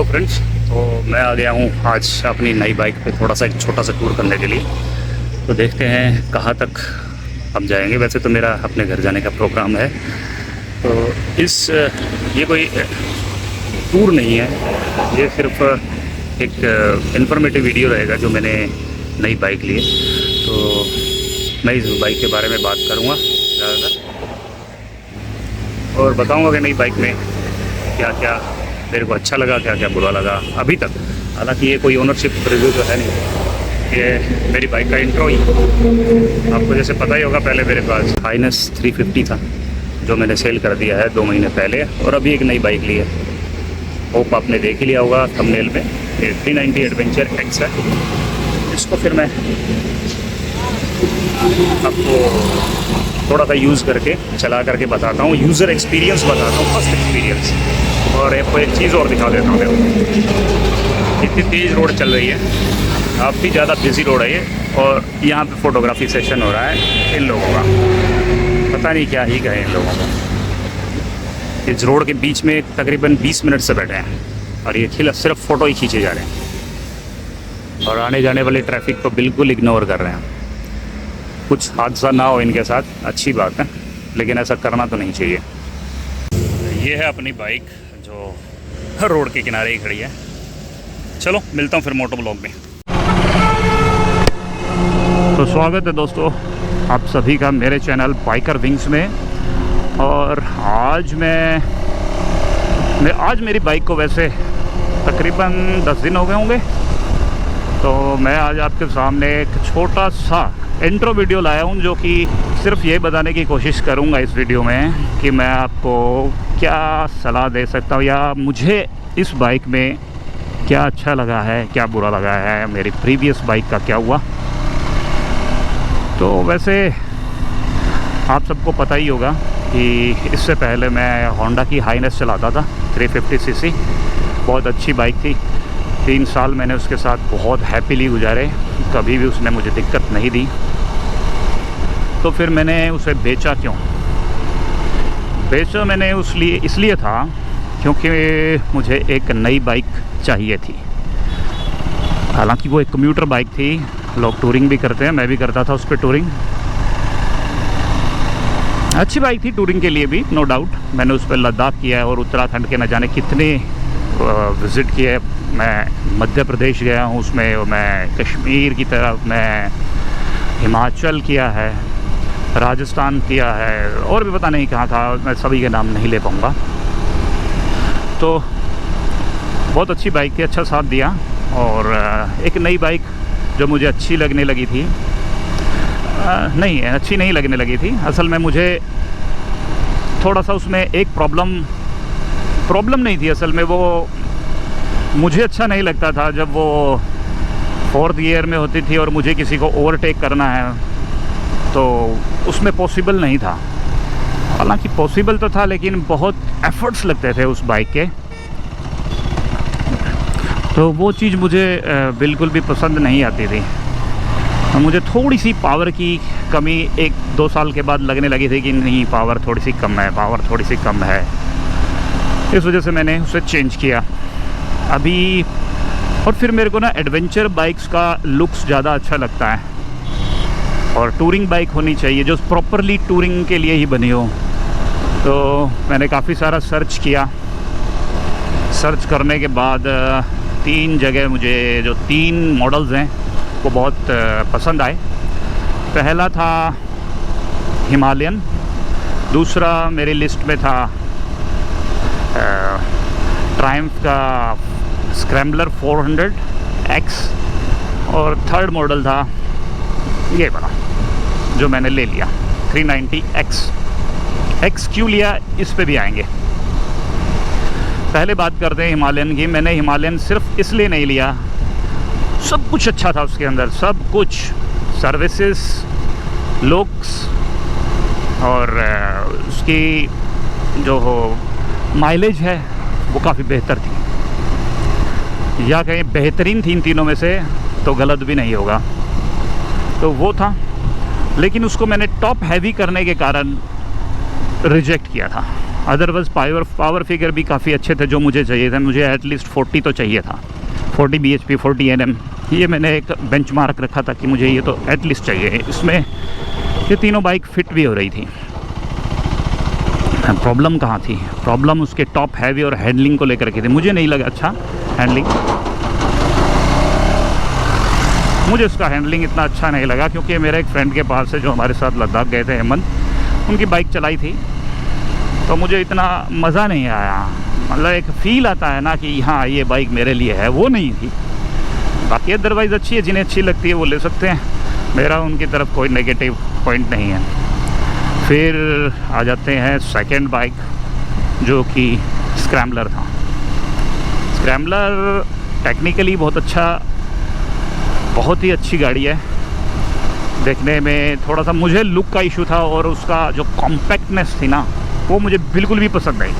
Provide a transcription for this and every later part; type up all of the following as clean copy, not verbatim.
Hello friends, तो मैं आ गया हूँ आज अपनी नई बाइक पे थोड़ा सा एक छोटा सा टूर करने के लिए। तो देखते हैं कहाँ तक हम जाएंगे। वैसे तो मेरा अपने घर जाने का प्रोग्राम है, तो ये कोई टूर नहीं है, ये सिर्फ एक इन्फॉर्मेटिव वीडियो रहेगा जो मैंने नई बाइक ली है। तो मैं इस बाइक के बारे में बात करूँगा ज़्यादातर और बताऊँगा कि नई बाइक में क्या क्या मेरे को अच्छा लगा, क्या क्या बुरा लगा अभी तक। हालांकि ये कोई ओनरशिप रिव्यू तो है नहीं, ये मेरी बाइक का इंट्रो ही। आपको जैसे पता ही होगा, पहले मेरे पास हाइनेस 350 था जो मैंने सेल कर दिया है 2 महीने पहले, और अभी एक नई बाइक ली है। होप आपने देख ही लिया होगा थंबनेल में, ये 390 एडवेंचर एक्स है। इसको फिर मैं आपको थोड़ा सा यूज़ करके चला करके बताता हूँ, यूज़र एक्सपीरियंस बताता हूँ, फर्स्ट एक्सपीरियंस। और आपको एक चीज़ और दिखा देता हूँ। इतनी तेज़ रोड चल रही है, काफ़ी ज़्यादा बिजी रोड है ये, और यहाँ पे फोटोग्राफी सेशन हो रहा है इन लोगों का। पता नहीं क्या ही कहें इन लोगों को। इस रोड के बीच में तकरीबन 20 मिनट से बैठे हैं और ये सिर्फ फ़ोटो ही खींचे जा रहे हैं और आने जाने वाले ट्रैफिक को बिल्कुल इग्नोर कर रहे हैं। कुछ हादसा ना हो इनके साथ, अच्छी बात है, लेकिन ऐसा करना तो नहीं चाहिए। ये है अपनी बाइक जो रोड के किनारे ही खड़ी है। चलो मिलता हूँ फिर मोटो ब्लॉग में। तो स्वागत है दोस्तों आप सभी का मेरे चैनल बाइकर विंग्स में। और आज मेरी बाइक को वैसे तकरीबन 10 दिन हो गए होंगे, तो मैं आज आपके सामने एक छोटा सा इंट्रो वीडियो लाया हूँ, जो कि सिर्फ ये बताने की कोशिश करूँगा इस वीडियो में कि मैं आपको क्या सलाह दे सकता हूँ, या मुझे इस बाइक में क्या अच्छा लगा है, क्या बुरा लगा है, मेरी प्रीवियस बाइक का क्या हुआ। तो वैसे आप सबको पता ही होगा कि इससे पहले मैं होंडा की हाइनेस चलाता था 350 सीसी। बहुत अच्छी बाइक थी, 3 साल मैंने उसके साथ बहुत हैप्पीली गुजारे, कभी भी उसने मुझे दिक्कत नहीं दी। तो फिर मैंने उसे बेचा। क्यों बेचा मैंने? इसलिए था क्योंकि मुझे एक नई बाइक चाहिए थी। हालांकि वो एक कम्यूटर बाइक थी, लोग टूरिंग भी करते हैं, मैं भी करता था उस पर टूरिंग। अच्छी बाइक थी टूरिंग के लिए भी, नो डाउट। मैंने उस पर लद्दाख किया है और उत्तराखंड के न जाने कितने विज़िट किए। मैं मध्य प्रदेश गया हूँ उसमें, मैं कश्मीर की तरफ, मैं हिमाचल किया है, राजस्थान किया है, और भी पता नहीं कहाँ कहाँ, मैं सभी के नाम नहीं ले पाऊँगा। तो बहुत अच्छी बाइक थी, अच्छा साथ दिया। और एक नई बाइक जो मुझे अच्छी लगने लगी थी, नहीं अच्छी नहीं लगने लगी थी असल में, मुझे थोड़ा सा उसमें एक प्रॉब्लम नहीं थी असल में। वो मुझे अच्छा नहीं लगता था जब वो 4th गियर में होती थी और मुझे किसी को ओवरटेक करना है, तो उसमें पॉसिबल नहीं था। हालांकि पॉसिबल तो था, लेकिन बहुत एफर्ट्स लगते थे उस बाइक के, तो वो चीज़ मुझे बिल्कुल भी पसंद नहीं आती थी। मुझे थोड़ी सी पावर की कमी 1-2 साल के बाद लगने लगी थी कि नहीं, पावर थोड़ी सी कम है। इस वजह से मैंने उसे चेंज किया अभी। और फिर मेरे को ना एडवेंचर बाइक्स का लुक्स ज़्यादा अच्छा लगता है, और टूरिंग बाइक होनी चाहिए जो प्रॉपरली टूरिंग के लिए ही बनी हो। तो मैंने काफ़ी सारा सर्च किया। सर्च करने के बाद 3 जगह मुझे जो 3 मॉडल्स हैं वो बहुत पसंद आए। पहला था हिमालयन, दूसरा मेरी लिस्ट में था ट्रायम्फ का स्क्रैम्बलर 400X, और थर्ड मॉडल था ये वाला जो मैंने ले लिया 390X। X क्यों लिया, इस पे भी आएंगे। पहले बात करते हैं हिमालयन की। मैंने हिमालयन सिर्फ इसलिए नहीं लिया, सब कुछ अच्छा था उसके अंदर, सब कुछ, सर्विसेज, लुक्स, और उसकी जो माइलेज है वो काफ़ी बेहतर थी, या कहीं बेहतरीन थी इन तीनों में से, तो गलत भी नहीं होगा। तो वो था, लेकिन उसको मैंने टॉप हैवी करने के कारण रिजेक्ट किया था। अदरवाइज़ पावर फिगर भी काफ़ी अच्छे थे जो मुझे चाहिए थे। मुझे एटलीस्ट 40 तो चाहिए था, 40 bhp 40 Nm। ये मैंने एक बेंचमार्क रखा था कि मुझे ये तो एटलीस्ट चाहिए। इसमें ये तीनों बाइक फिट भी हो रही थी। प्रॉब्लम कहाँ थी? प्रॉब्लम उसके टॉप हैवी और हैंडलिंग को लेकर के थी। मुझे नहीं लगा अच्छा हैंडलिंग, मुझे उसका हैंडलिंग इतना अच्छा नहीं लगा, क्योंकि मेरे एक फ्रेंड के पास है जो हमारे साथ लद्दाख गए थे, हेमंत, उनकी बाइक चलाई थी, तो मुझे इतना मज़ा नहीं आया। मतलब एक फ़ील आता है ना कि हाँ ये बाइक मेरे लिए है, वो नहीं थी। बाकी अदरवाइज़ अच्छी है, जिन्हें अच्छी लगती है वो ले सकते हैं, मेरा उनकी तरफ कोई नेगेटिव पॉइंट नहीं है। फिर आ जाते हैं सेकंड बाइक, जो कि स्क्रैम्बलर था। स्क्रैम्बलर टेक्निकली बहुत अच्छा, बहुत ही अच्छी गाड़ी है। देखने में थोड़ा सा मुझे लुक का इशू था, और उसका जो कॉम्पैक्टनेस थी ना वो मुझे बिल्कुल भी पसंद नहीं।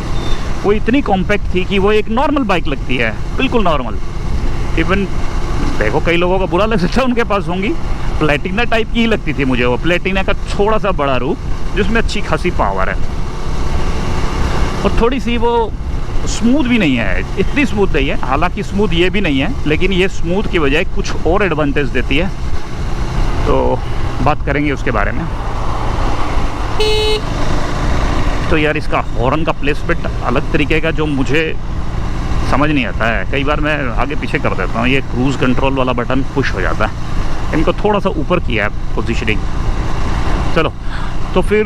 वो इतनी कॉम्पैक्ट थी कि वो एक नॉर्मल बाइक लगती है, बिल्कुल नॉर्मल। इवन देखो कई लोगों का बुरा लग सकता है, उनके पास होंगी, प्लेटिना टाइप की ही लगती थी मुझे वो, प्लेटिना का थोड़ा सा बड़ा रूप जिसमें अच्छी खासी पावर है, और थोड़ी सी वो स्मूथ भी नहीं है, इतनी स्मूथ नहीं है। हालांकि स्मूथ ये भी नहीं है, लेकिन ये स्मूथ की बजाय कुछ और एडवांटेज देती है, तो बात करेंगे उसके बारे में। तो यार इसका हॉर्न का प्लेसमेंट अलग तरीके का जो मुझे समझ नहीं आता है, कई बार मैं आगे पीछे कर देता हूँ। ये क्रूज़ कंट्रोल वाला बटन पुश हो जाता है, इनको थोड़ा सा ऊपर किया है पोजीशनिंग। चलो, तो फिर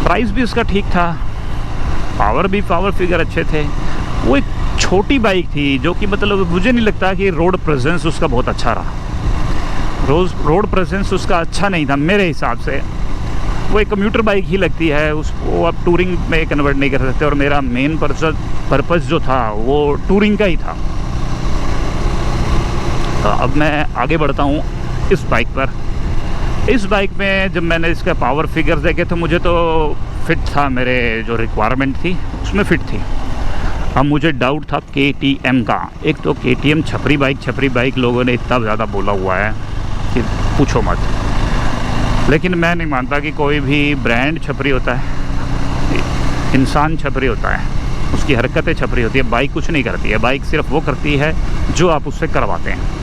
प्राइस भी इसका ठीक था, पावर फिगर अच्छे थे। वो एक छोटी बाइक थी जो कि मतलब मुझे नहीं लगता कि रोड प्रेजेंस उसका बहुत अच्छा रहा। रोड प्रेजेंस उसका अच्छा नहीं था मेरे हिसाब से। वो एक कम्यूटर बाइक ही लगती है, उसको आप टूरिंग में कन्वर्ट नहीं कर सकते, और मेरा मेन पर्पस जो था वो टूरिंग का ही था। तो अब मैं आगे बढ़ता हूँ इस बाइक पर। इस बाइक में जब मैंने इसका पावर फिगर्स देखे तो मुझे तो फिट था, मेरे जो रिक्वायरमेंट थी उसमें फिट थी। अब मुझे डाउट था KTM का। एक तो KTM छपरी बाइक लोगों ने इतना ज़्यादा बोला हुआ है कि पूछो मत, लेकिन मैं नहीं मानता कि कोई भी ब्रांड छपरी होता है। इंसान छपरी होता है, उसकी हरकतें छपरी होती है, बाइक कुछ नहीं करती है। बाइक सिर्फ वो करती है जो आप उससे करवाते हैं।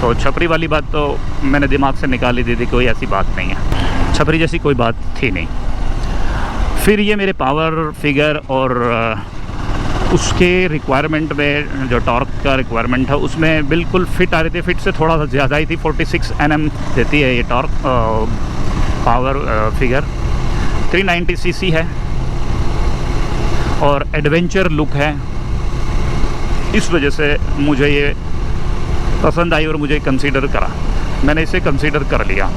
तो छपरी वाली बात तो मैंने दिमाग से निकाल ही दी थी, कोई ऐसी बात नहीं है, छपरी जैसी कोई बात थी नहीं। फिर ये मेरे पावर फिगर और उसके रिक्वायरमेंट में जो टॉर्क का रिक्वायरमेंट है उसमें बिल्कुल फिट आ रही थी। फिट से थोड़ा सा ज़्यादा ही थी, 46 Nm देती है ये टॉर्क पावर फिगर। 390 cc है और एडवेंचर लुक है, इस वजह से मुझे ये पसंद आई और मुझे कंसीडर करा, मैंने इसे कंसीडर कर लिया।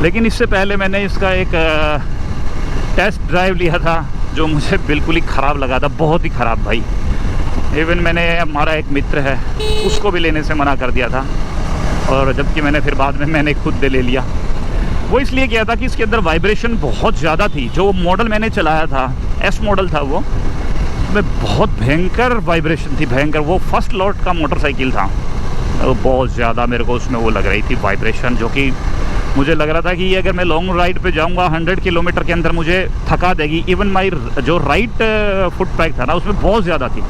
लेकिन इससे पहले मैंने इसका एक टेस्ट ड्राइव लिया था जो मुझे बिल्कुल ही ख़राब लगा था, बहुत ही ख़राब भाई। इवन मैंने, हमारा एक मित्र है उसको भी लेने से मना कर दिया था, और जबकि मैंने फिर बाद में मैंने खुद ले लिया। वो इसलिए किया था कि इसके अंदर वाइब्रेशन बहुत ज़्यादा थी। जो मॉडल मैंने चलाया था, S मॉडल था वो, में बहुत भयंकर वाइब्रेशन थी, भयंकर। वो फर्स्ट लॉट का मोटरसाइकिल था, तो बहुत ज़्यादा मेरे को उसमें वो लग रही थी वाइब्रेशन, जो कि मुझे लग रहा था कि ये अगर मैं लॉन्ग राइड पे जाऊंगा 100 किलोमीटर के अंदर मुझे थका देगी। इवन माई जो राइट फुट पैक था ना उसमें बहुत ज़्यादा थी,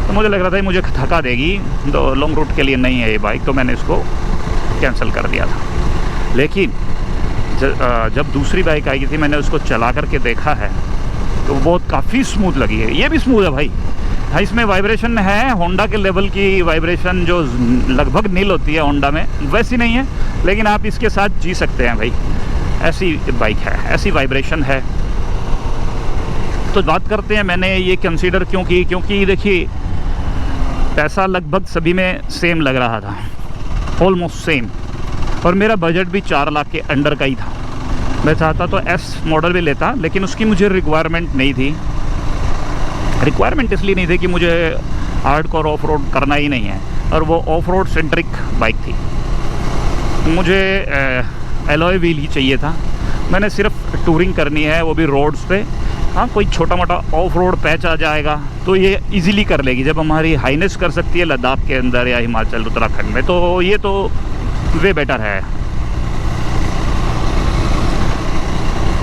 तो मुझे लग रहा था कि मुझे थका देगी, तो लॉन्ग रूट के लिए नहीं है ये बाइक, तो मैंने इसको कैंसिल कर दिया था। लेकिन जब दूसरी बाइक आई थी मैंने उसको चला करके देखा है तो बहुत काफ़ी स्मूथ लगी है। ये भी स्मूथ है भाई, हाँ इसमें वाइब्रेशन है होंडा के लेवल की वाइब्रेशन, जो लगभग नील होती है होंडा में, वैसी नहीं है, लेकिन आप इसके साथ जी सकते हैं भाई, ऐसी बाइक है, ऐसी वाइब्रेशन है। तो बात करते हैं मैंने ये कंसीडर क्यों की, क्योंकि देखिए पैसा लगभग सभी में सेम लग रहा था, ऑलमोस्ट सेम, और मेरा बजट भी 4 लाख के अंडर का ही था। मैं चाहता तो S मॉडल भी लेता, लेकिन उसकी मुझे रिक्वायरमेंट नहीं थी। रिक्वायरमेंट इसलिए नहीं थी कि मुझे हार्डकोर ऑफ रोड करना ही नहीं है, और वो ऑफ रोड सेंट्रिक बाइक थी। मुझे एलॉय व्हील ही चाहिए था, मैंने सिर्फ टूरिंग करनी है, वो भी रोड्स पे। हाँ कोई छोटा मोटा ऑफ रोड पैच आ जाएगा तो ये इजीली कर लेगी, जब हमारी हाईनेस कर सकती है लद्दाख के अंदर या हिमाचल उत्तराखंड में, तो ये तो वे बेटर है।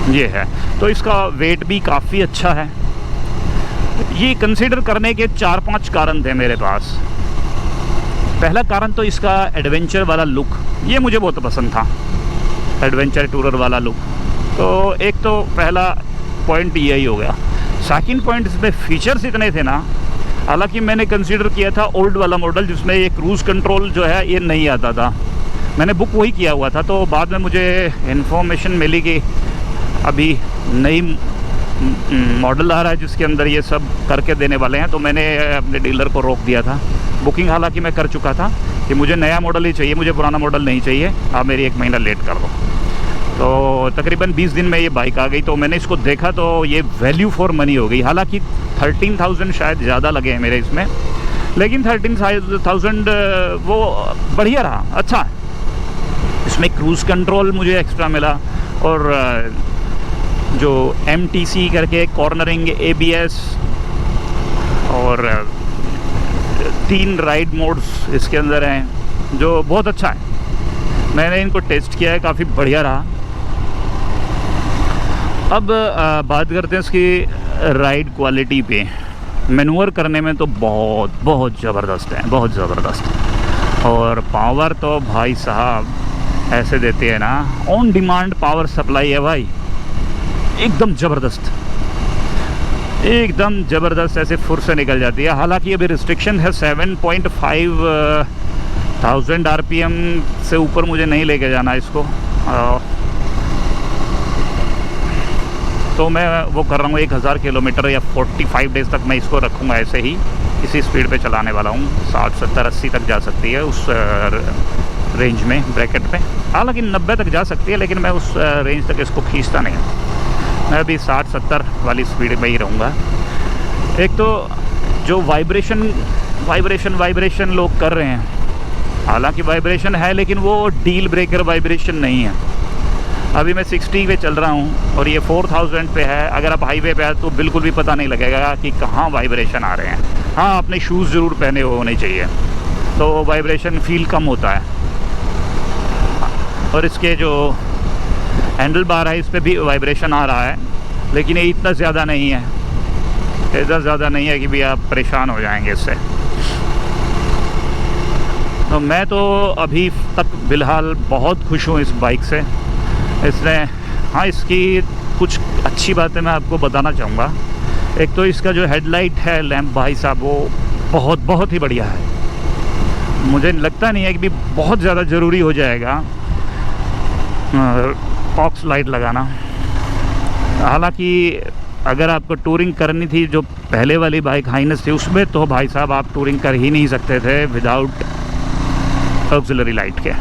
ये है। तो इसका वेट भी काफ़ी अच्छा है। ये कंसिडर करने के 4-5 कारण थे मेरे पास। पहला कारण तो इसका एडवेंचर वाला लुक, ये मुझे बहुत पसंद था, एडवेंचर टूरर वाला लुक। तो एक तो पहला पॉइंट यही हो गया। सेकंड पॉइंट, इसमें फीचर्स इतने थे ना, हालांकि मैंने कंसीडर किया था ओल्ड वाला मॉडल जिसमें ये क्रूज़ कंट्रोल जो है ये नहीं आता था, मैंने बुक वही किया हुआ था। तो बाद में मुझे इन्फॉर्मेशन मिली कि अभी नई मॉडल आ रहा है जिसके अंदर ये सब करके देने वाले हैं। तो मैंने अपने डीलर को रोक दिया था। बुकिंग हालांकि मैं कर चुका था कि मुझे नया मॉडल ही चाहिए, मुझे पुराना मॉडल नहीं चाहिए, आप मेरी 1 महीना लेट कर दो। तो तकरीबन 20 दिन में ये बाइक आ गई। तो मैंने इसको देखा तो ये वैल्यू फॉर मनी हो गई। हालांकि 13,000 शायद ज़्यादा लगे हैं मेरे इसमें, लेकिन 13,000 वो बढ़िया रहा, अच्छा। इसमें क्रूज़ कंट्रोल मुझे एक्स्ट्रा मिला और जो MTC करके कॉर्नरिंग, ABS और 3 राइड मोड्स इसके अंदर हैं जो बहुत अच्छा है। मैंने इनको टेस्ट किया है, काफ़ी बढ़िया रहा। अब बात करते हैं इसकी राइड क्वालिटी पे। मैनूवर करने में तो बहुत ज़बरदस्त है, बहुत ज़बरदस्त। और पावर तो भाई साहब ऐसे देते हैं ना, ऑन डिमांड पावर सप्लाई है भाई, एकदम ज़बरदस्त, एकदम ज़बरदस्त, ऐसे फुर से निकल जाती है। हालांकि अभी रिस्ट्रिक्शन है 7.5 1000 RPM से ऊपर मुझे नहीं लेके जाना इसको। तो मैं वो कर रहा हूँ 1000 किलोमीटर या 45 डेज़ तक मैं इसको रखूँगा ऐसे ही, इसी स्पीड पे चलाने वाला हूँ। 60 70 80 तक जा सकती है उस रेंज में, ब्रैकेट में। हालांकि 90 तक जा सकती है, लेकिन मैं उस रेंज तक इसको खींचता नहीं हूँ। मैं अभी 60-70 वाली स्पीड में ही रहूँगा। एक तो जो वाइब्रेशन लोग कर रहे हैं, हालांकि वाइब्रेशन है लेकिन वो डील ब्रेकर वाइब्रेशन नहीं है। अभी मैं 60 पे चल रहा हूँ और ये 4000 पे है। अगर आप हाईवे पे है तो बिल्कुल भी पता नहीं लगेगा कि कहाँ वाइब्रेशन आ रहे हैं। हाँ, आपने शूज़ ज़रूर पहने होने चाहिए, तो वाइब्रेशन फील कम होता है। और इसके जो हैंडल बार है इस पर भी वाइब्रेशन आ रहा है, लेकिन ये इतना ज़्यादा नहीं है, इतना ज़्यादा नहीं है कि भी आप परेशान हो जाएंगे इससे। तो मैं तो अभी तक फ़िलहाल बहुत खुश हूँ इस बाइक से। इसने, हाँ, इसकी कुछ अच्छी बातें मैं आपको बताना चाहूँगा। एक तो इसका जो हेडलाइट है, लैंप भाई साहब, वो बहुत ही बढ़िया है। मुझे लगता नहीं है कि भी बहुत ज़्यादा ज़रूरी हो जाएगा फॉक्स लाइट लगाना। हालांकि अगर आपको टूरिंग करनी थी, जो पहले वाली बाइक हाइनस थी, उसमें तो भाई साहब आप टूरिंग कर ही नहीं सकते थे विदाउट ऑक्सिलरी लाइट के।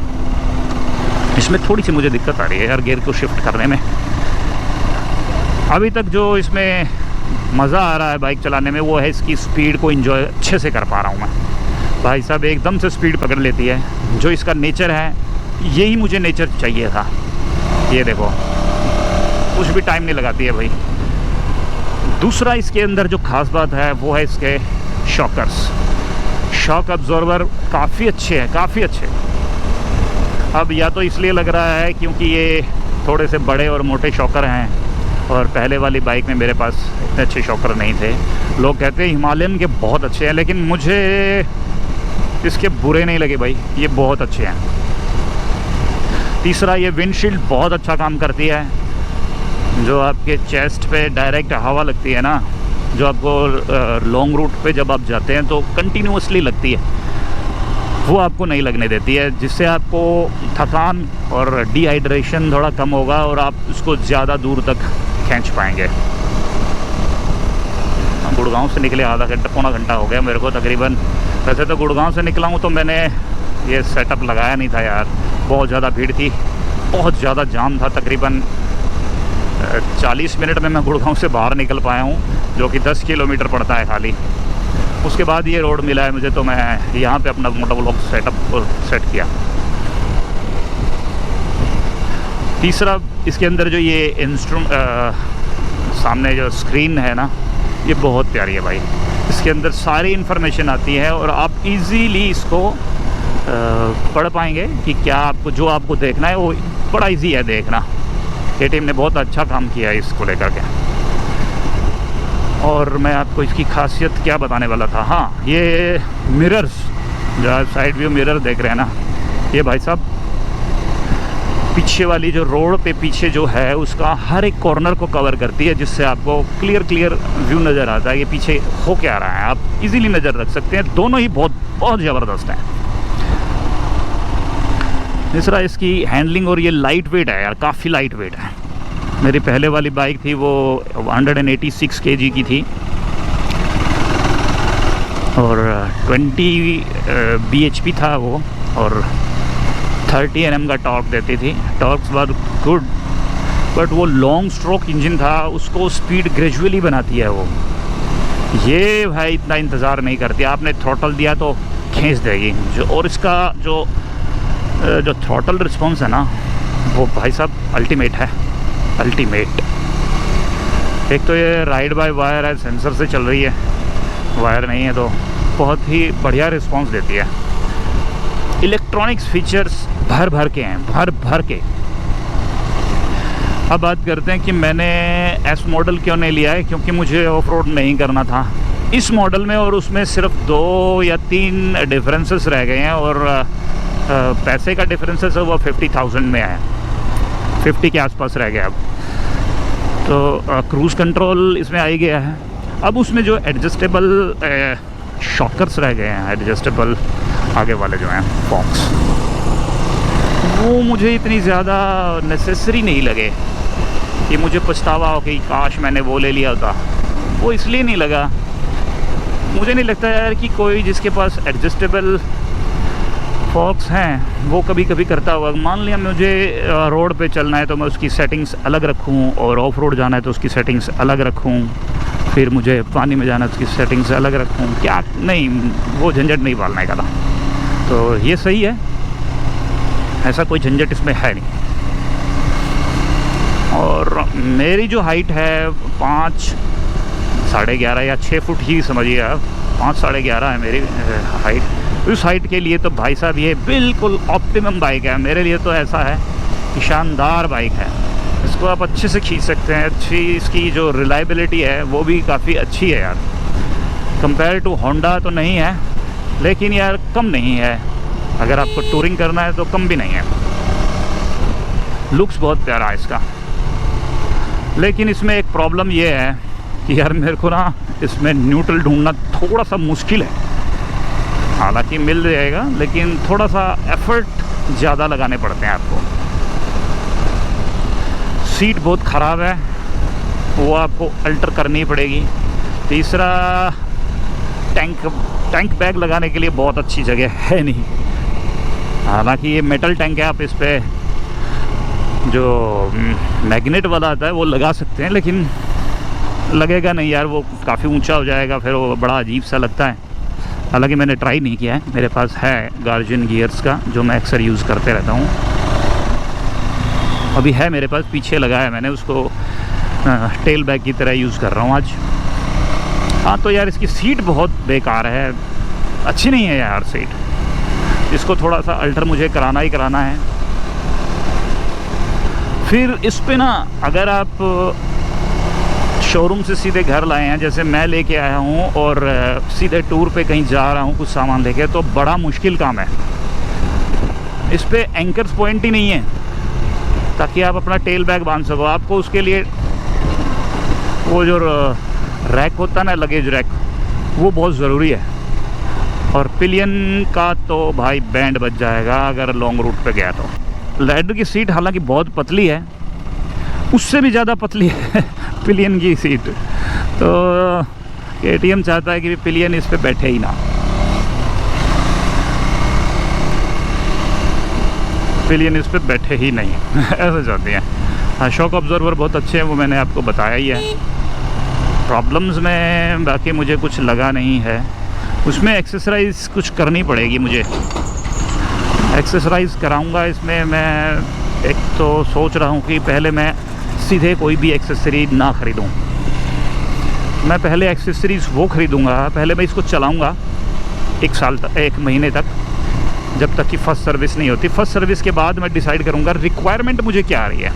इसमें थोड़ी सी मुझे दिक्कत आ रही है यार गियर को शिफ्ट करने में। अभी तक जो इसमें मज़ा आ रहा है बाइक चलाने में वो है इसकी स्पीड को एंजॉय अच्छे से कर पा रहा हूँ मैं। भाई साहब एकदम से स्पीड पकड़ लेती है। जो इसका नेचर है, यही मुझे नेचर चाहिए था। ये देखो, कुछ भी टाइम नहीं लगाती है भाई। दूसरा इसके अंदर जो ख़ास बात है वो है इसके शॉकर्स। शॉक अब्जॉर्बर काफ़ी अच्छे हैं, काफ़ी अच्छे। अब या तो इसलिए लग रहा है क्योंकि ये थोड़े से बड़े और मोटे शॉकर हैं, और पहले वाली बाइक में मेरे पास इतने अच्छे शॉकर नहीं थे। लोग कहते हैं हिमालयन के बहुत अच्छे हैं, लेकिन मुझे इसके बुरे नहीं लगे भाई, ये बहुत अच्छे हैं। तीसरा, ये विंडशील्ड बहुत अच्छा काम करती है। जो आपके चेस्ट पे डायरेक्ट हवा लगती है ना, जो आपको लॉन्ग रूट पे जब आप जाते हैं तो कंटिन्यूसली लगती है, वो आपको नहीं लगने देती है, जिससे आपको थकान और डिहाइड्रेशन थोड़ा कम होगा और आप उसको ज़्यादा दूर तक खींच पाएंगे। गुड़गांव से निकले आधा घंटा पौना घंटा हो गया मेरे को तकरीबन। वैसे तो गुड़गांव से निकला हूँ तो मैंने ये सेटअप लगाया नहीं था यार, बहुत ज़्यादा भीड़ थी, बहुत ज़्यादा जाम था। तकरीबन 40 मिनट में मैं गुड़गांव से बाहर निकल पाया हूँ, जो कि 10 किलोमीटर पड़ता है खाली। उसके बाद ये रोड मिला है मुझे, तो मैं यहाँ पे अपना मोटा व्लॉग सेट किया। तीसरा, इसके अंदर जो ये सामने जो स्क्रीन है ना, ये बहुत प्यारी है भाई। इसके अंदर सारी इन्फॉर्मेशन आती है और आप इजीली इसको पढ़ पाएंगे कि क्या आपको, जो आपको देखना है वो बड़ा इजी है देखना। KTM ने बहुत अच्छा काम किया है इसको लेकर के। और मैं आपको इसकी खासियत क्या बताने वाला था, हाँ, ये मिरर्स, जो आप साइड व्यू मिरर देख रहे हैं ना, ये भाई साहब पीछे वाली जो रोड पे पीछे जो है उसका हर एक कॉर्नर को कवर करती है, जिससे आपको क्लियर व्यू नज़र आता है ये पीछे हो क्या रहा है, आप इजीली नज़र रख सकते हैं। दोनों ही बहुत ज़बरदस्त हैं। तीसरा इसकी हैंडलिंग, और ये लाइट वेट है यार, काफ़ी लाइट वेट है। मेरी पहले वाली बाइक थी वो 186 kg की थी और 20 bhp था वो, और 30 Nm का टॉर्क देती थी। टॉर्क्स वर गुड, बट वो लॉन्ग स्ट्रोक इंजन था, उसको स्पीड ग्रेजुअली बनाती है वो। ये भाई इतना इंतज़ार नहीं करती, आपने थ्रॉटल दिया तो खींच देगी जो। और इसका जो थ्रॉटल रिस्पॉन्स है ना, वो भाई साहब अल्टीमेट है, अल्टीमेट। एक तो ये राइड बाय वायर है, सेंसर से चल रही है, वायर नहीं है, तो बहुत ही बढ़िया रिस्पॉन्स देती है। इलेक्ट्रॉनिक्स फीचर्स भर के हैं, भर के। अब बात करते हैं कि मैंने एस मॉडल क्यों नहीं लिया है, क्योंकि मुझे ऑफ रोड नहीं करना था इस मॉडल में, और उसमें सिर्फ 2 या 3 डिफरेंसेस रह गए हैं, और पैसे का डिफरेंसेस है वो 50,000 में है, 50 के आसपास रह गया अब। तो क्रूज़ कंट्रोल इसमें आ ही गया है। अब उसमें जो एडजस्टेबल शॉकर्स रह गए हैं, एडजस्टेबल आगे वाले जो हैं फॉक्स, वो मुझे इतनी ज़्यादा नेसेसरी नहीं लगे कि मुझे पछतावा हो कि काश मैंने वो ले लिया होता। वो इसलिए नहीं लगा, मुझे नहीं लगता यार कि कोई जिसके पास एडजस्टेबल फॉक्स हैं वो कभी करता होगा। मान लिया मुझे रोड पे चलना है तो मैं उसकी सेटिंग्स अलग रखूं, और ऑफ रोड जाना है तो उसकी सेटिंग्स अलग रखूं, फिर मुझे पानी में जाना है तो उसकी सेटिंग्स अलग रखूं, क्या नहीं, वो झंझट नहीं पालने का था। तो ये सही है, ऐसा कोई झंझट इसमें है नहीं। और मेरी जो हाइट है 5, 11.5 या 6 फुट ही समझिए आप, 5, 11.5 है मेरी हाइट। उस हाइट के लिए तो भाई साहब ये बिल्कुल ऑप्टिमम बाइक है मेरे लिए। तो ऐसा है कि शानदार बाइक है, इसको आप अच्छे से खींच सकते हैं। अच्छी इसकी जो रिलायबिलिटी है वो भी काफ़ी अच्छी है यार, कंपेयर टू होंडा तो नहीं है, लेकिन यार कम नहीं है। अगर आपको टूरिंग करना है तो कम भी नहीं है। लुक्स बहुत प्यारा है इसका, लेकिन इसमें एक प्रॉब्लम ये है कि यार मेरे को ना इसमें न्यूट्रल ढूंढना थोड़ा सा मुश्किल है। हालांकि मिल जाएगा, लेकिन थोड़ा सा एफर्ट ज़्यादा लगाने पड़ते हैं आपको। सीट बहुत ख़राब है, वो आपको अल्टर करनी पड़ेगी। तीसरा, टैंक बैग लगाने के लिए बहुत अच्छी जगह है नहीं। हालांकि ये मेटल टैंक है, आप इस पर जो मैग्नेट वाला आता है वो लगा सकते हैं, लेकिन लगेगा नहीं यार, वो काफ़ी ऊंचा हो जाएगा, फिर वो बड़ा अजीब सा लगता है। हालांकि मैंने ट्राई नहीं किया है, मेरे पास है गार्जियन गियर्स का जो मैं अक्सर यूज़ करते रहता हूँ। अभी है मेरे पास, पीछे लगा है मैंने उसको, टेल बैग की तरह यूज़ कर रहा हूँ आज। हाँ, तो यार इसकी सीट बहुत बेकार है, अच्छी नहीं है यार सीट, इसको थोड़ा सा अल्टर मुझे कराना ही कराना है। फिर इस पे ना, अगर आप शोरूम से सीधे घर लाए हैं, जैसे मैं लेके आया हूँ, और सीधे टूर पे कहीं जा रहा हूँ कुछ सामान लेके, तो बड़ा मुश्किल काम है। इस पे एंकर्स पॉइंट ही नहीं है ताकि आप अपना टेल बैग बांध सको। आपको उसके लिए वो जो रैक होता है ना, लगेज रैक, वो बहुत ज़रूरी है। और पिलियन का तो भाई बैंड बच जाएगा अगर लॉन्ग रूट पे गया तो। लेदर की सीट हालांकि बहुत पतली है, उससे भी ज़्यादा पतली है पिलियन की सीट। तो KTM चाहता है कि पिलियन इस पे बैठे ही ना। पिलियन इस पे बैठे ही नहीं ऐसा चाहते हैं। हाँ, शॉक ऑब्जर्वर बहुत अच्छे हैं, वो मैंने आपको बताया ही है। प्रॉब्लम्स में बाकी मुझे कुछ लगा नहीं है। उसमें एक्सेसराइज कुछ करनी पड़ेगी मुझे, एक्सेसराइज कराऊंगा इसमें। मैं एक तो सोच रहा हूँ कि पहले मैं सीधे कोई भी एक्सेसरी ना ख़रीदूँ, मैं पहले एक्सेसरीज़ वो ख़रीदूँगा। पहले मैं इसको चलाऊँगा 1 साल तक, 1 महीने तक, जब तक कि फ़र्स्ट सर्विस नहीं होती। फ़र्स्ट सर्विस के बाद मैं डिसाइड करूँगा रिक्वायरमेंट मुझे क्या आ रही है।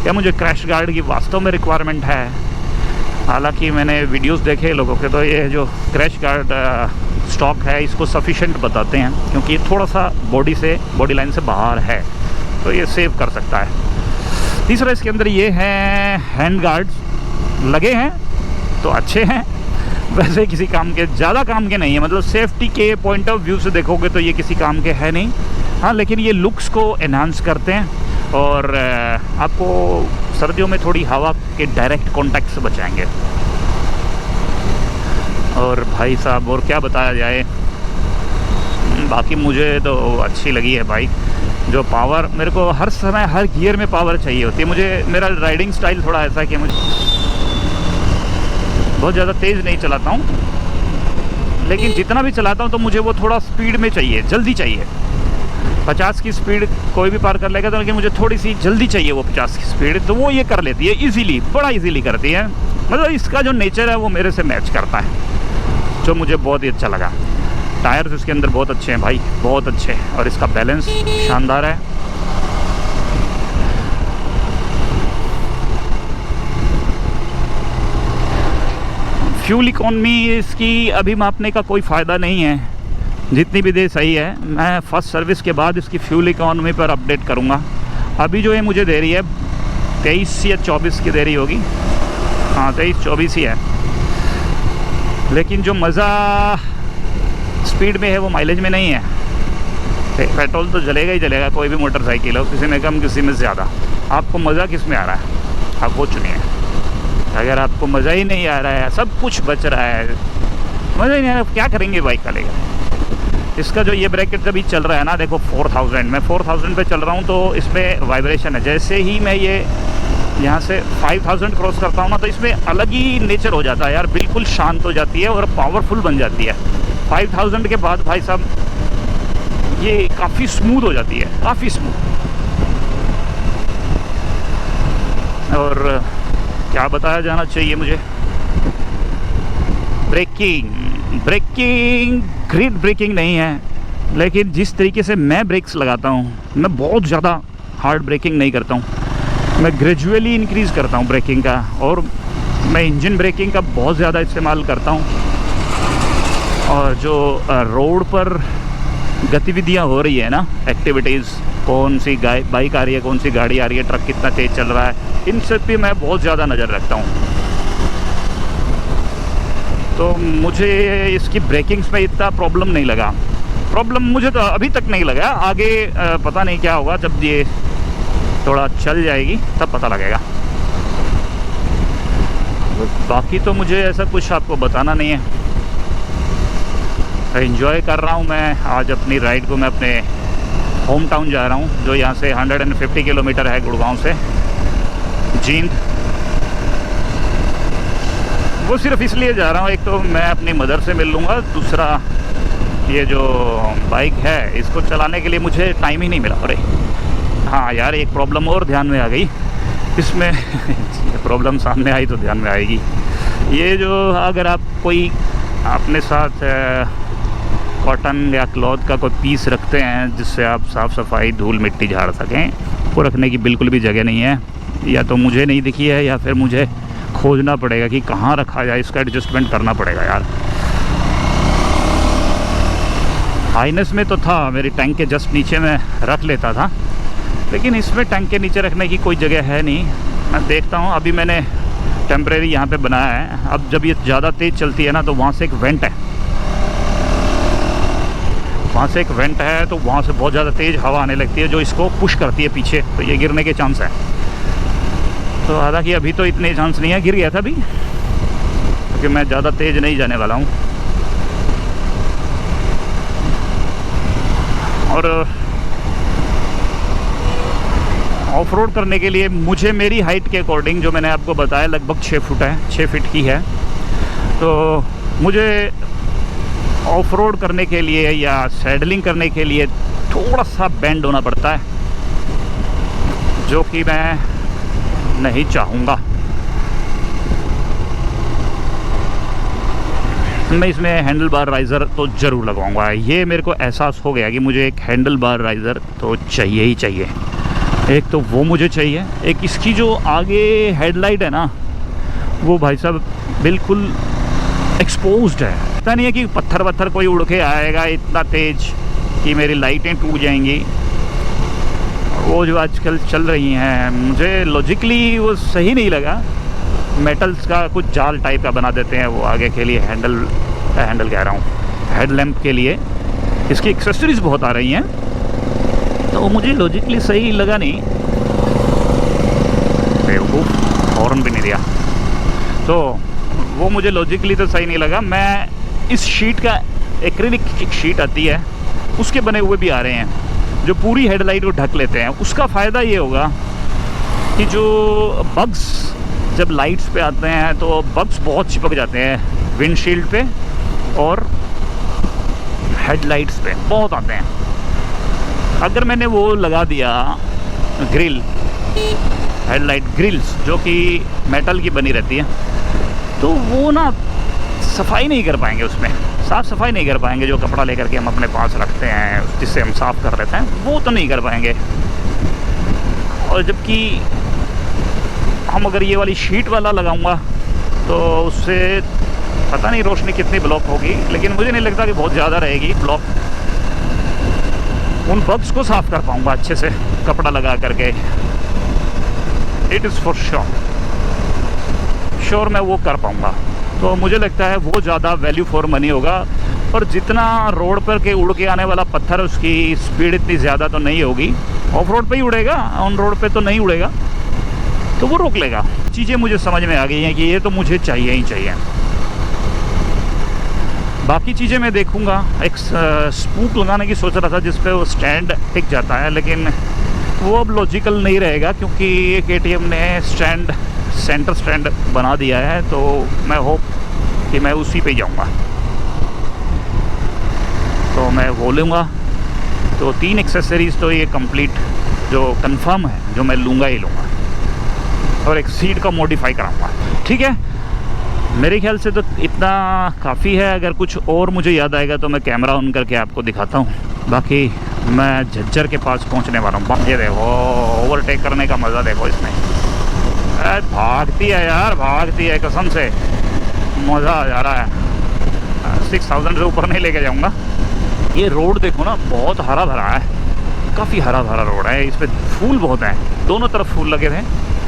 क्या मुझे क्रैश गार्ड की वास्तव में रिक्वायरमेंट है? हालांकि मैंने वीडियोस देखे लोगों के, तो ये जो क्रैश गार्ड स्टॉक है इसको सफिशेंट बताते हैं, क्योंकि ये थोड़ा सा बॉडी लाइन से बाहर है, तो ये सेव कर सकता है। तीसरा इसके अंदर ये है हैंड गार्ड्स लगे हैं तो अच्छे हैं, वैसे किसी काम के, ज़्यादा काम के नहीं है, मतलब सेफ्टी के पॉइंट ऑफ व्यू से देखोगे तो ये किसी काम के है नहीं। हाँ, लेकिन ये लुक्स को एनहांस करते हैं और आपको सर्दियों में थोड़ी हवा के डायरेक्ट कांटेक्ट से बचाएंगे। और भाई साहब और क्या बताया जाए, बाकी मुझे तो अच्छी लगी है बाइक। जो पावर, मेरे को हर समय हर गियर में पावर चाहिए होती है मुझे। मेरा राइडिंग स्टाइल थोड़ा ऐसा है कि मुझे बहुत ज़्यादा तेज़ नहीं चलाता हूँ, लेकिन जितना भी चलाता हूँ तो मुझे वो थोड़ा स्पीड में चाहिए, जल्दी चाहिए। 50 की स्पीड कोई भी पार कर लेगा, तो लेकिन मुझे थोड़ी सी जल्दी चाहिए वो 50 की स्पीड, तो वो ये कर लेती है इजीली, बड़ा इजीली करती है। मतलब इसका जो नेचर है वो मेरे से मैच करता है, जो मुझे बहुत ही अच्छा लगा। टायर्स इसके अंदर बहुत अच्छे हैं भाई, बहुत अच्छे, और इसका बैलेंस शानदार है। फ्यूल इकॉनमी इसकी अभी मापने का कोई फ़ायदा नहीं है, जितनी भी दे सही है। मैं फर्स्ट सर्विस के बाद इसकी फ्यूल इकॉनमी पर अपडेट करूँगा। अभी जो है मुझे दे रही है 23 या 24 की दे रही होगी, हाँ 23-24 ही है। लेकिन जो मज़ा स्पीड में है वो माइलेज में नहीं है। पेट्रोल तो जलेगा ही जलेगा, कोई भी मोटरसाइकिल हो, किसी में कम किसी में ज़्यादा। आपको मज़ा किस में आ रहा है, आप वो चुनिए। अगर आपको मज़ा ही नहीं आ रहा है, सब कुछ बच रहा है, मज़ा ही नहीं आ रहा, क्या करेंगे बाइक का लेकर। इसका जो ये ब्रैकेट अभी चल रहा है ना, देखो 4000, मैं 4000 पे चल रहा हूँ, तो इसमें वाइब्रेशन है। जैसे ही मैं ये यहाँ से 5000 क्रॉस करता हूँ ना, तो इसमें अलग ही नेचर हो जाता है यार, बिल्कुल शांत हो जाती है और पावरफुल बन जाती है। 5000 के बाद भाई साहब ये काफ़ी स्मूथ हो जाती है, काफ़ी स्मूथ। और क्या बताया जाना चाहिए मुझे, ब्रेकिंग ग्रिड ब्रेकिंग नहीं है, लेकिन जिस तरीके से मैं ब्रेक्स लगाता हूँ, मैं बहुत ज़्यादा हार्ड ब्रेकिंग नहीं करता हूँ, मैं ग्रेजुअली इंक्रीज़ करता हूँ ब्रेकिंग का। और मैं इंजन ब्रेकिंग का बहुत ज़्यादा इस्तेमाल करता हूँ। और जो रोड पर गतिविधियाँ हो रही है ना, एक्टिविटीज़, कौन सी बाइक आ रही है, कौन सी गाड़ी आ रही है, ट्रक कितना तेज़ चल रहा है, इन सब पे मैं बहुत ज़्यादा नज़र रखता हूँ। तो मुझे इसकी ब्रेकिंग्स में इतना प्रॉब्लम नहीं लगा। प्रॉब्लम मुझे तो अभी तक नहीं लगा, आगे पता नहीं क्या होगा, जब ये थोड़ा चल जाएगी तब पता लगेगा। बाकी तो मुझे ऐसा कुछ आपको बताना नहीं है। एंजॉय कर रहा हूँ मैं आज अपनी राइड को। मैं अपने होम टाउन जा रहा हूँ, जो यहाँ से 150 किलोमीटर है गुड़गांव से, जींद। वो सिर्फ इसलिए जा रहा हूँ, एक तो मैं अपनी मदर से मिल लूँगा, दूसरा ये जो बाइक है इसको चलाने के लिए मुझे टाइम ही नहीं मिला। अरे हाँ यार, एक प्रॉब्लम और ध्यान में आ गई इसमें प्रॉब्लम सामने आई तो ध्यान में आएगी। ये जो अगर आप कोई अपने साथ कॉटन या क्लॉथ का कोई पीस रखते हैं जिससे आप साफ़ सफाई धूल मिट्टी झाड़ सकें, वो रखने की बिल्कुल भी जगह नहीं है। या तो मुझे नहीं दिखी है या फिर मुझे खोजना पड़ेगा कि कहाँ रखा जाए, इसका एडजस्टमेंट करना पड़ेगा यार। हाईनेस में तो था, मेरी टैंक के जस्ट नीचे में रख लेता था, लेकिन इसमें टैंक के नीचे रखने की कोई जगह है नहीं। मैं देखता हूँ, अभी मैंने टेम्परेरी यहाँ पे बनाया है। अब जब ये ज़्यादा तेज़ चलती है ना, तो वहाँ से एक वेंट है, वहाँ से एक वेंट है, तो वहाँ से बहुत ज़्यादा तेज़ हवा आने लगती है जो इसको पुश करती है पीछे, तो ये गिरने के चांस है। तो हालांकि अभी तो इतने चांस नहीं है, गिर गया था अभी, क्योंकि मैं ज़्यादा तेज़ नहीं जाने वाला हूँ। और ऑफ रोड करने के लिए मुझे मेरी हाइट के अकॉर्डिंग, जो मैंने आपको बताया, लगभग 6 फुट है, 6 फीट की है, तो मुझे ऑफ रोड करने के लिए या सैडलिंग करने के लिए थोड़ा सा बेंड होना पड़ता है, जो कि मैं नहीं चाहूँगा। मैं इसमें हैंडल बार राइज़र तो ज़रूर लगवाऊंगा। ये मेरे को एहसास हो गया कि मुझे एक हैंडल बार राइज़र तो चाहिए ही चाहिए। एक तो वो मुझे चाहिए, एक इसकी जो आगे हेडलाइट है ना, वो भाई साहब बिल्कुल एक्सपोज्ड है। पता नहीं है कि पत्थर वत्थर कोई उड़ के आएगा इतना तेज कि मेरी लाइटें टूट जाएंगी। वो जो आजकल चल रही हैं, मुझे लॉजिकली वो सही नहीं लगा। मेटल्स का कुछ जाल टाइप का बना देते हैं वो आगे के लिए, हैंडल कह रहा हूँ, हेडलैम्प के लिए। इसकी एक्सेसरीज बहुत आ रही हैं, तो मुझे लॉजिकली सही लगा नहीं। बेवकूफ़, हॉर्न भी नहीं दिया। तो वो मुझे लॉजिकली तो सही नहीं लगा। मैं इस शीट का, एक्रिलिक शीट आती है, उसके बने हुए भी आ रहे हैं जो पूरी हेडलाइट को ढक लेते हैं। उसका फ़ायदा ये होगा कि जो बग्स जब लाइट्स पे आते हैं तो बग्स बहुत चिपक जाते हैं विंडशील्ड पे और हेडलाइट्स पे बहुत आते हैं। अगर मैंने वो लगा दिया ग्रिल, हेडलाइट ग्रिल्स जो कि मेटल की बनी रहती है, तो वो ना सफाई नहीं कर पाएंगे, उसमें साफ़ सफाई नहीं कर पाएंगे। जो कपड़ा लेकर के हम अपने पास रखते हैं जिससे हम साफ़ कर लेते हैं, वो तो नहीं कर पाएंगे। और जबकि हम अगर ये वाली शीट वाला लगाऊंगा तो उससे पता नहीं रोशनी कितनी ब्लॉक होगी, लेकिन मुझे नहीं लगता कि बहुत ज़्यादा रहेगी ब्लॉक। उन बग्स को साफ़ कर पाऊंगा अच्छे से कपड़ा लगा करके। इट इज़ फॉर श्योर मैं वो कर पाऊंगा। तो मुझे लगता है वो ज़्यादा वैल्यू फॉर मनी होगा। और जितना रोड पर के उड़ के आने वाला पत्थर, उसकी स्पीड इतनी ज़्यादा तो नहीं होगी। ऑफ रोड पे ही उड़ेगा, ऑन रोड पे तो नहीं उड़ेगा, तो वो रोक लेगा। चीज़ें मुझे समझ में आ गई हैं कि ये तो मुझे चाहिए ही चाहिए। बाकी चीज़ें मैं देखूंगा। एक स्पूक लगाने की सोच रहा था जिस पे वो स्टैंड टिक जाता है, लेकिन वो अब लॉजिकल नहीं रहेगा क्योंकि KTM ने स्टैंड, सेंटर स्टैंड बना दिया है। तो मैं होप कि मैं उसी पे जाऊंगा, तो मैं वो लूँगा। तो 3 एक्सेसरीज़ तो ये कंप्लीट जो कंफर्म है, जो मैं लूँगा ही लूँगा। और एक सीट का मॉडिफाई कराऊंगा। ठीक है, मेरे ख्याल से तो इतना काफ़ी है। अगर कुछ और मुझे याद आएगा तो मैं कैमरा ऑन करके आपको दिखाता हूँ। बाकी मैं झज्जर के पास पहुँचने वाला हूँ। ये देखो ओवरटेक करने का मज़ा देखो इसमें। भागती है यार, भागती है कसम से, मज़ा आ जा रहा है। 6000 से ऊपर नहीं लेके जाऊँगा। ये रोड देखो ना, बहुत हरा भरा है, काफ़ी हरा भरा रोड है। इस पर फूल बहुत हैं, दोनों तरफ फूल लगे थे,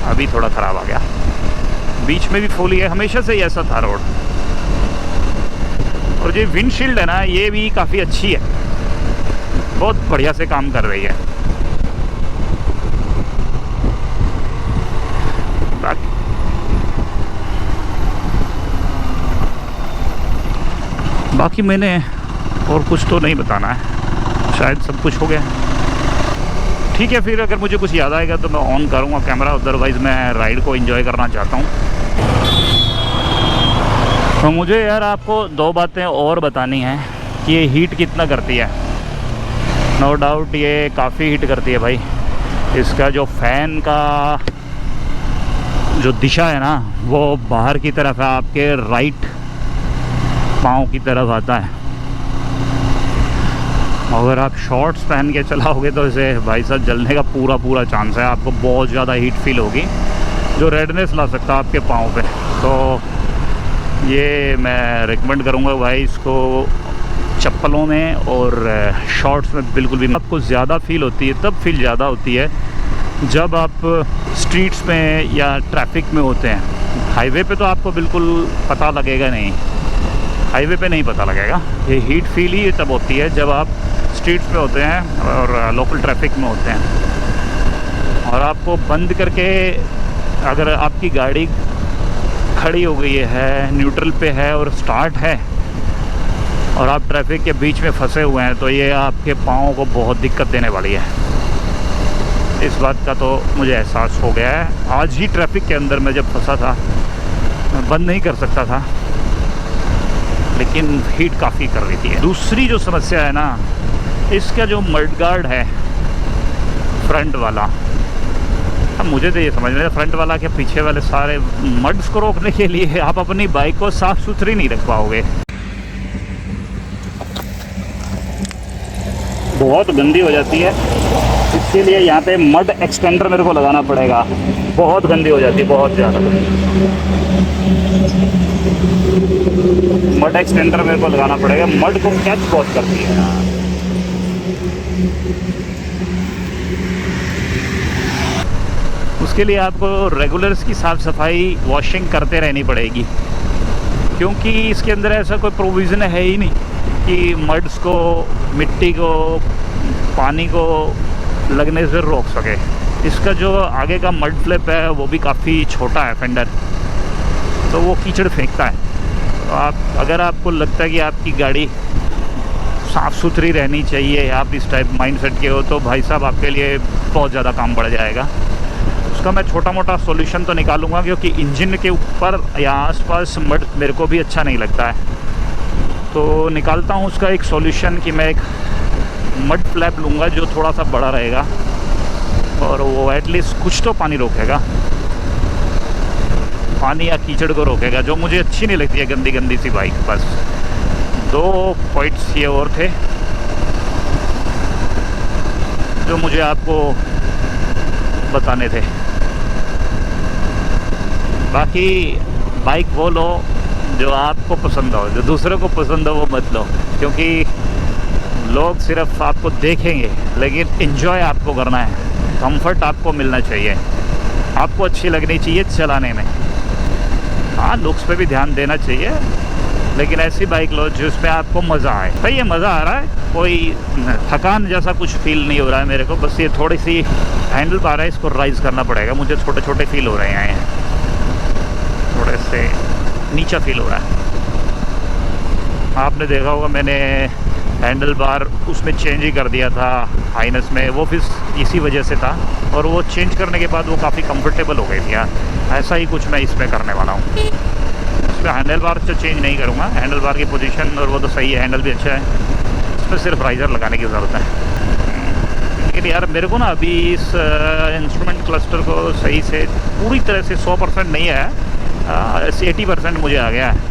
अभी थोड़ा ख़राब आ गया। बीच में भी फूल ही है, हमेशा से ही ऐसा था रोड। और ये विंडशील्ड है ना, ये भी काफ़ी अच्छी है, बहुत बढ़िया से काम कर रही है। बाकी मैंने और कुछ तो नहीं बताना है, शायद सब कुछ हो गया। ठीक है, फिर अगर मुझे कुछ याद आएगा तो मैं ऑन करूँगा कैमरा, अदरवाइज़ मैं राइड को एंजॉय करना चाहता हूँ। तो मुझे यार आपको 2 बातें और बतानी हैं कि ये हीट कितना करती है। नो डाउट ये काफ़ी हीट करती है भाई। इसका जो फ़ैन का जो दिशा है ना, वो बाहर की तरफ है, आपके राइट पाँव की तरफ आता है। अगर आप शॉर्ट्स पहन के चलाओगे तो इसे भाई साहब जलने का पूरा चांस है। आपको बहुत ज़्यादा हीट फील होगी, जो रेडनेस ला सकता है आपके पाँव पे। तो ये मैं रिकमेंड करूँगा भाई, इसको चप्पलों में और शॉर्ट्स में बिल्कुल भी। आपको ज़्यादा फील होती है, तब फील ज़्यादा होती है जब आप स्ट्रीट्स में या ट्रैफिक में होते हैं। हाईवे पे तो आपको बिल्कुल पता लगेगा नहीं, हाईवे पे नहीं पता लगेगा। ये हीट फील ही तब होती है जब आप स्ट्रीट्स पे होते हैं और लोकल ट्रैफिक में होते हैं। और आपको बंद करके, अगर आपकी गाड़ी खड़ी हो गई है, न्यूट्रल पे है और स्टार्ट है, और आप ट्रैफिक के बीच में फंसे हुए हैं, तो ये आपके पाँव को बहुत दिक्कत देने वाली है। इस बात का तो मुझे एहसास हो गया है। आज ही ट्रैफिक के अंदर मैं जब फंसा था, मैं बंद नहीं कर सकता था, लेकिन हीट काफ़ी कर रही थी। दूसरी जो समस्या है ना, इसका जो मड गार्ड है फ्रंट वाला, अब मुझे तो ये समझ में फ्रंट वाला के पीछे वाले सारे मड्स को रोकने के लिए आप अपनी बाइक को साफ़ सुथरी नहीं रख पाओगे। बहुत गंदी हो जाती है। उसके लिए यहाँ पे मड एक्सटेंडर मेरे को लगाना पड़ेगा, बहुत गंदी हो जाती है, बहुत ज़्यादा। मड एक्सटेंडर मेरे को लगाना पड़ेगा, मड को कैच बहुत करती है यार। उसके लिए आपको रेगुलर इसकी साफ़ सफाई वॉशिंग करते रहनी पड़ेगी, क्योंकि इसके अंदर ऐसा कोई प्रोविज़न है ही नहीं कि मड्स को, मिट्टी को, पानी को लगने से रोक सके। इसका जो आगे का मड फ्लैप है वो भी काफ़ी छोटा है फेंडर, तो वो कीचड़ फेंकता है। तो आप, अगर आपको लगता है कि आपकी गाड़ी साफ़ सुथरी रहनी चाहिए, आप इस टाइप माइंडसेट के हो, तो भाई साहब आपके लिए बहुत ज़्यादा काम बढ़ जाएगा। उसका मैं छोटा मोटा सॉल्यूशन तो निकालूंगा, क्योंकि इंजन के ऊपर या आसपास मड मेरे को भी अच्छा नहीं लगता है। तो निकालता हूँ उसका एक सॉल्यूशन कि मैं एक मड फ्लैप लूँगा जो थोड़ा सा बड़ा रहेगा और वो एटलीस्ट कुछ तो पानी रोकेगा, पानी या कीचड़ को रोकेगा, जो मुझे अच्छी नहीं लगती है गंदी गंदी सी बाइक। बस 2 पॉइंट्स ये और थे जो मुझे आपको बताने थे। बाकी बाइक वो लो जो आपको पसंद हो, जो दूसरों को पसंद हो वो मत लो, क्योंकि लोग सिर्फ आपको देखेंगे, लेकिन एंजॉय आपको करना है, कंफर्ट आपको मिलना चाहिए, आपको अच्छी लगनी चाहिए चलाने में। हाँ, लुक्स पे भी ध्यान देना चाहिए, लेकिन ऐसी बाइक लो जिसमें आपको मज़ा आए। भाई ये मज़ा आ रहा है, कोई थकान जैसा कुछ फील नहीं हो रहा है मेरे को। बस ये थोड़ी सी हैंडल बार है, इसको राइज़ करना पड़ेगा, मुझे छोटे छोटे फील हो रहे हैं, थोड़े से नीचा फील हो रहा है। आपने देखा होगा मैंने हैंडल बार उसमें चेंज ही कर दिया था हाइनस में, वो फिर इसी वजह से था, और वो चेंज करने के बाद वो काफ़ी कंफर्टेबल हो गई थी यार। ऐसा ही कुछ मैं इसमें करने वाला हूँ। इसमें हैंडल बार तो चेंज नहीं करूँगा, हैंडल बार की पोजीशन और वो तो सही है, हैंडल भी अच्छा है, इसमें सिर्फ राइज़र लगाने की ज़रूरत है। लेकिन यार मेरे को ना अभी इस इंस्ट्रूमेंट क्लस्टर को सही से पूरी तरह से 100% नहीं है, 80% मुझे आ गया है।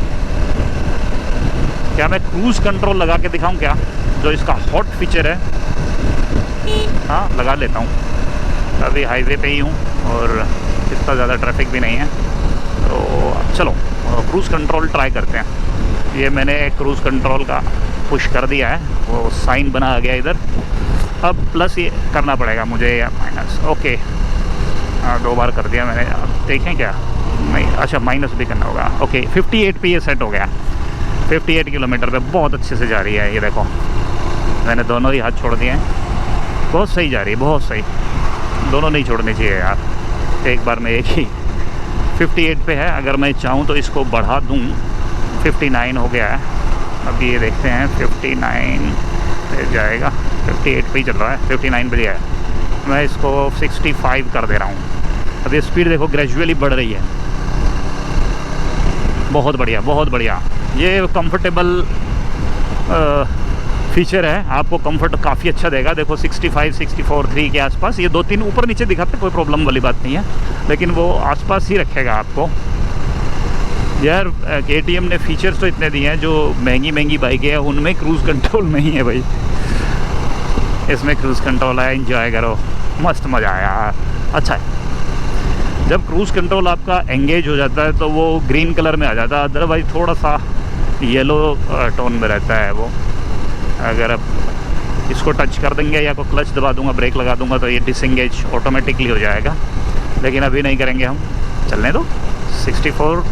क्या मैं क्रूज़ कंट्रोल लगा के दिखाऊं क्या, जो इसका हॉट फीचर है? हाँ, लगा लेता हूँ। अभी हाईवे पे ही हूँ और इतना ज़्यादा ट्रैफिक भी नहीं है, तो चलो क्रूज़ कंट्रोल ट्राई करते हैं। ये मैंने क्रूज़ कंट्रोल का पुश कर दिया है, वो साइन बना आ गया इधर। अब प्लस ये करना पड़ेगा मुझे या माइनस। ओके, 2 बार कर दिया मैंने, अब देखें क्या। नहीं, अच्छा माइनस भी करना होगा। ओके, 58 पे ये सेट हो गया, 58 किलोमीटर पे बहुत अच्छे से जा रही है। ये देखो मैंने दोनों ही हाथ छोड़ दिए हैं, बहुत सही जा रही है, बहुत सही। दोनों नहीं छोड़नी चाहिए यार, एक बार में एक ही। 58 पे है, अगर मैं चाहूँ तो इसको बढ़ा दूँ, 59 हो गया है। अब ये देखते हैं 59 पे जाएगा, 58 पे ही चल रहा है, 59 पे है। मैं इसको 65 कर दे रहा हूँ। अब ये स्पीड देखो ग्रेजुअली बढ़ रही है, बहुत बढ़िया, बहुत बढ़िया। ये कंफर्टेबल फीचर है, आपको कंफर्ट काफ़ी अच्छा देगा। देखो 65, 64, 3 के आसपास, ये 2-3 ऊपर नीचे दिखाते, कोई प्रॉब्लम वाली बात नहीं है, लेकिन वो आसपास ही रखेगा आपको। यार KTM ने फीचर्स तो इतने दिए हैं, जो महंगी महंगी बाइकें हैं उनमें क्रूज़ कंट्रोल नहीं है भाई, इसमें क्रूज़ कंट्रोल है। एंजॉय करो, मस्त मज़ा आया, अच्छा है। जब क्रूज़ कंट्रोल आपका एंगेज हो जाता है तो वो ग्रीन कलर में आ जाता है, अदरवाइज थोड़ा सा येलो टोन में रहता है वो। अगर आप इसको टच कर देंगे या को क्लच दबा दूंगा, ब्रेक लगा दूंगा, तो ये डिसएंगेज ऑटोमेटिकली हो जाएगा, लेकिन अभी नहीं करेंगे हम, चलने दो। 64,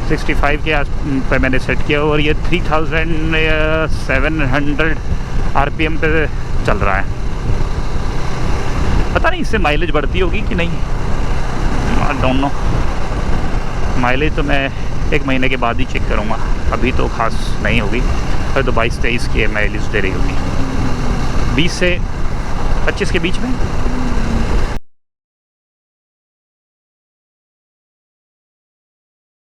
65 के आस पे मैंने सेट किया, और ये 3700 RPM पे चल रहा है। पता नहीं इससे माइलेज बढ़ती होगी कि नहीं, आई डोंट नो। माइलेज तो मैं 1 महीने के बाद ही चेक करूँगा, अभी तो खास नहीं होगी, फिर तो 22-23 की माइलेज दे रही होगी, 20 से 25 के बीच में।